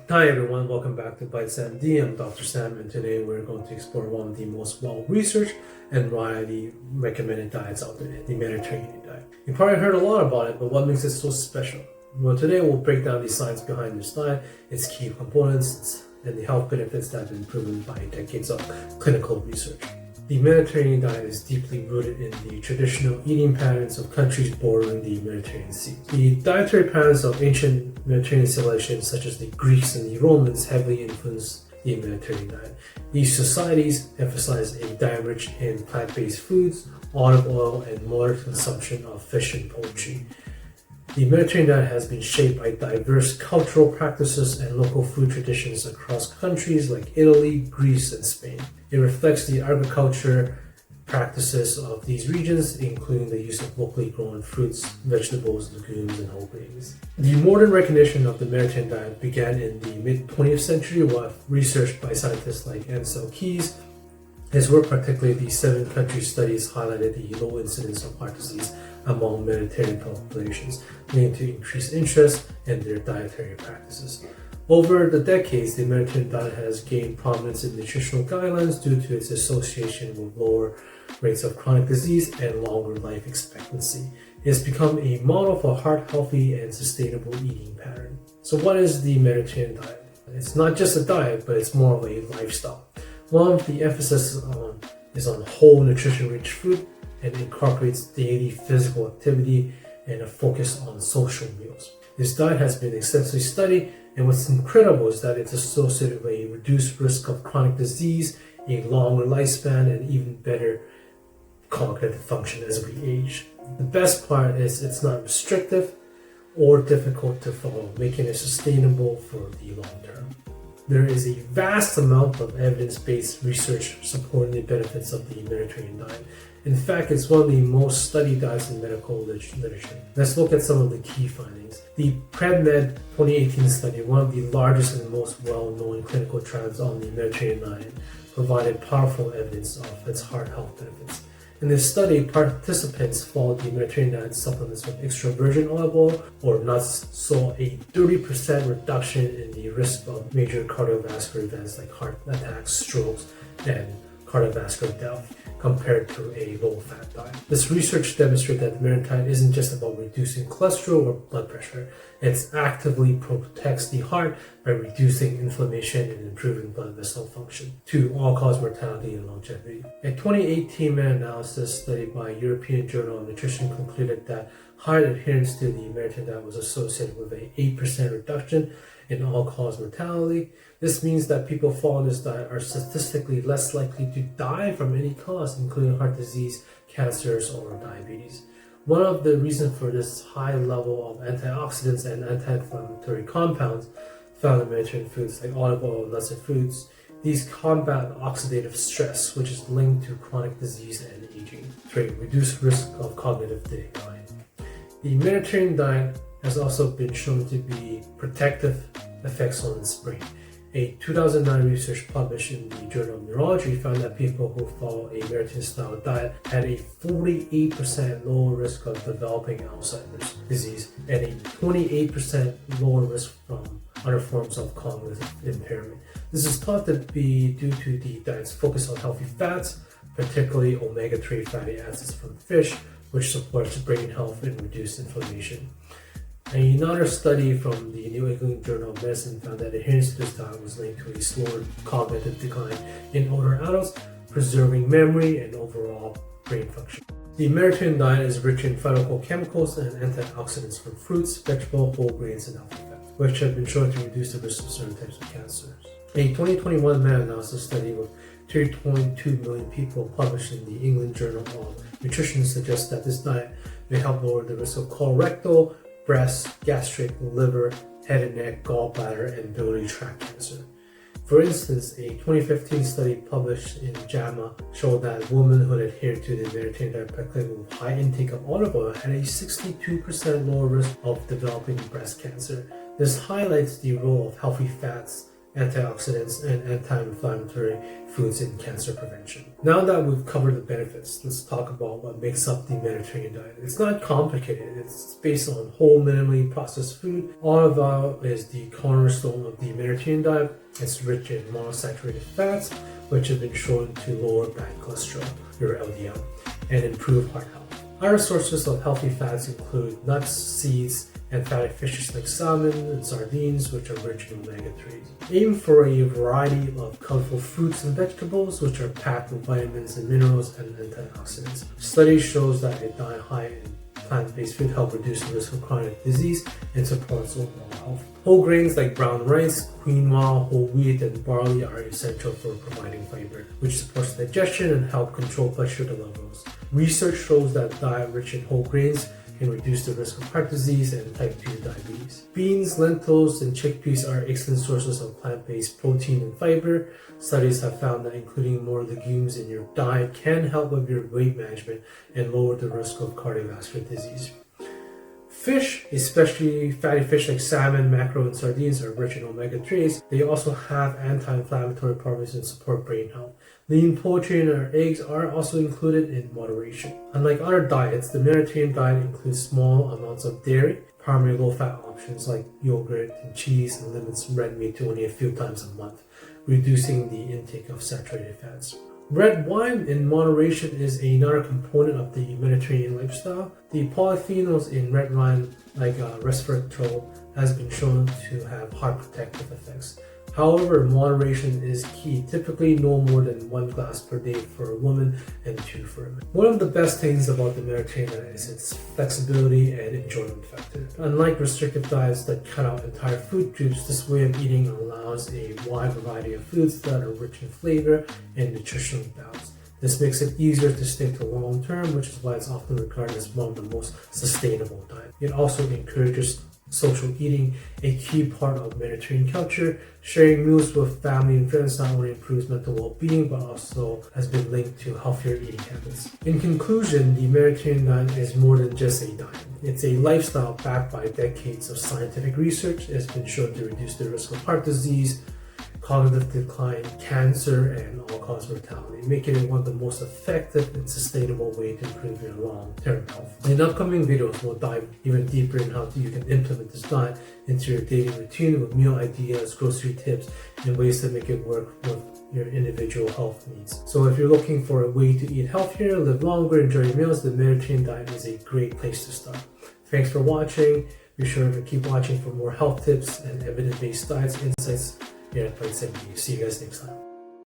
Hi everyone, welcome back to Bites MD. I'm Dr. Sam, and today we're going to explore one of the most well-researched and widely recommended diets out there, the Mediterranean diet. You've probably heard a lot about it, but what makes it so special? Well, today we'll break down the science behind this diet, its key components, and the health benefits that have been proven by decades of clinical research. The Mediterranean diet is deeply rooted in the traditional eating patterns of countries bordering the Mediterranean Sea. The dietary patterns of ancient Mediterranean civilizations, such as the Greeks and the Romans, heavily influenced the Mediterranean diet. These societies emphasize a diet rich in plant-based foods, olive oil, and moderate consumption of fish and poultry. The Mediterranean diet has been shaped by diverse cultural practices and local food traditions across countries like Italy, Greece, and Spain. It reflects the agriculture practices of these regions, including the use of locally grown fruits, vegetables, legumes, and whole grains. The modern recognition of the Mediterranean diet began in the mid-20th century with research by scientists like Ansel Keys. His work, particularly the 7-country studies, highlighted the low incidence of heart disease among Mediterranean populations, leading to increased interest in their dietary practices. Over the decades, the Mediterranean diet has gained prominence in nutritional guidelines due to its association with lower rates of chronic disease and longer life expectancy. It has become a model for heart-healthy and sustainable eating pattern. So what is the Mediterranean diet? It's not just a diet, but it's more of a lifestyle. One of the emphasis is on whole nutrition-rich food and incorporates daily physical activity and a focus on social meals. This diet has been extensively studied, and what's incredible is that it's associated with a reduced risk of chronic disease, a longer lifespan, and even better cognitive function as we age. The best part is it's not restrictive or difficult to follow, making it sustainable for the long term. There is a vast amount of evidence-based research supporting the benefits of the Mediterranean diet. In fact, it's one of the most studied diets in medical literature. Let's look at some of the key findings. The PredMed 2018 study, one of the largest and most well-known clinical trials on the Mediterranean diet, provided powerful evidence of its heart health benefits. In this study, participants followed the Mediterranean diet supplements with extra virgin olive oil or nuts, saw a 30% reduction in the risk of major cardiovascular events like heart attacks, strokes, and cardiovascular death compared to a low-fat diet. This research demonstrated that the Mediterranean diet isn't just about reducing cholesterol or blood pressure. It actively protects the heart by reducing inflammation and improving blood vessel function to all-cause mortality and longevity. A 2018 meta-analysis study by European Journal of Nutrition concluded that high adherence to the Mediterranean diet was associated with an 8% reduction in all-cause mortality. This means that people following this diet are statistically less likely to die from any cause, including heart disease, cancers, or diabetes. One of the reasons for this high level of antioxidants and anti-inflammatory compounds found in Mediterranean foods like olive oil, nuts, and fruits, these combat oxidative stress, which is linked to chronic disease and aging, to a reduced risk of cognitive decline. The Mediterranean diet has also been shown to be protective effects on its brain. A 2009 research published in the Journal of Neurology found that people who follow a Mediterranean-style diet had a 48% lower risk of developing Alzheimer's disease and a 28% lower risk from other forms of cognitive impairment. This is thought to be due to the diet's focus on healthy fats, particularly omega-3 fatty acids from fish, which supports brain health and reduced inflammation. Another study from the New England Journal of Medicine found that adherence to this diet was linked to a slower cognitive decline in older adults, preserving memory and overall brain function. The Mediterranean diet is rich in phytochemicals and antioxidants from fruits, vegetables, whole grains, and healthy fats, which have been shown to reduce the risk of certain types of cancers. A 2021 meta-analysis study with 3.2 million people published in the England Journal of Nutrition suggests that this diet may help lower the risk of colorectal, breast, gastric, liver, head and neck, gallbladder, and biliary tract cancer. For instance, a 2015 study published in JAMA showed that women who adhered to the Mediterranean diet, particularly with high intake of olive oil, had a 62% lower risk of developing breast cancer. This highlights the role of healthy fats antioxidants, and anti-inflammatory foods in cancer prevention. Now that we've covered the benefits, let's talk about what makes up the Mediterranean diet. It's not complicated. It's based on whole, minimally processed food. Olive oil is the cornerstone of the Mediterranean diet. It's rich in monounsaturated fats, which have been shown to lower bad cholesterol, your LDL, and improve heart health. Other sources of healthy fats include nuts, seeds, and fatty fishes like salmon and sardines, which are rich in omega-3s. Aim for a variety of colorful fruits and vegetables, which are packed with vitamins and minerals and antioxidants. Studies shows that a diet high in plant-based food help reduce the risk of chronic disease and supports overall health. Whole grains like brown rice, quinoa, whole wheat, and barley are essential for providing fiber, which supports digestion and help control blood sugar levels. Research shows that diet rich in whole grains can reduce the risk of heart disease and type 2 diabetes. Beans, lentils, and chickpeas are excellent sources of plant-based protein and fiber. Studies have found that including more legumes in your diet can help with your weight management and lower the risk of cardiovascular disease. Fish, especially fatty fish like salmon, mackerel, and sardines, are rich in omega-3s. They also have anti-inflammatory properties and support brain health. Lean poultry and our eggs are also included in moderation. Unlike other diets, the Mediterranean diet includes small amounts of dairy, primarily low-fat options like yogurt and cheese, and limits red meat to only a few times a month, reducing the intake of saturated fats. Red wine in moderation is another component of the Mediterranean lifestyle. The polyphenols in red wine, like resveratrol, has been shown to have heart protective effects. However, moderation is key, typically no more than 1 glass per day for a woman and 2 for a man. One of the best things about the Mediterranean diet is its flexibility and enjoyment factor. Unlike restrictive diets that cut out entire food groups, this way of eating allows a wide variety of foods that are rich in flavor and nutritionally balanced. This makes it easier to stick to long term, which is why it's often regarded as one of the most sustainable diets. It also encourages social eating, a key part of Mediterranean culture. Sharing meals with family and friends not only improves mental well-being, but also has been linked to healthier eating habits. In conclusion, the Mediterranean diet is more than just a diet. It's a lifestyle backed by decades of scientific research. It's been shown to reduce the risk of heart disease, cognitive decline, cancer, and all-cause mortality, making it one of the most effective and sustainable ways to improve your long-term health. In upcoming videos, we'll dive even deeper in how you can implement this diet into your daily routine with meal ideas, grocery tips, and ways to make it work with your individual health needs. So if you're looking for a way to eat healthier, live longer, enjoy your meals, the Mediterranean diet is a great place to start. Thanks for watching. Be sure to keep watching for more health tips and evidence-based diets insights here at Healthiest. See you guys next time.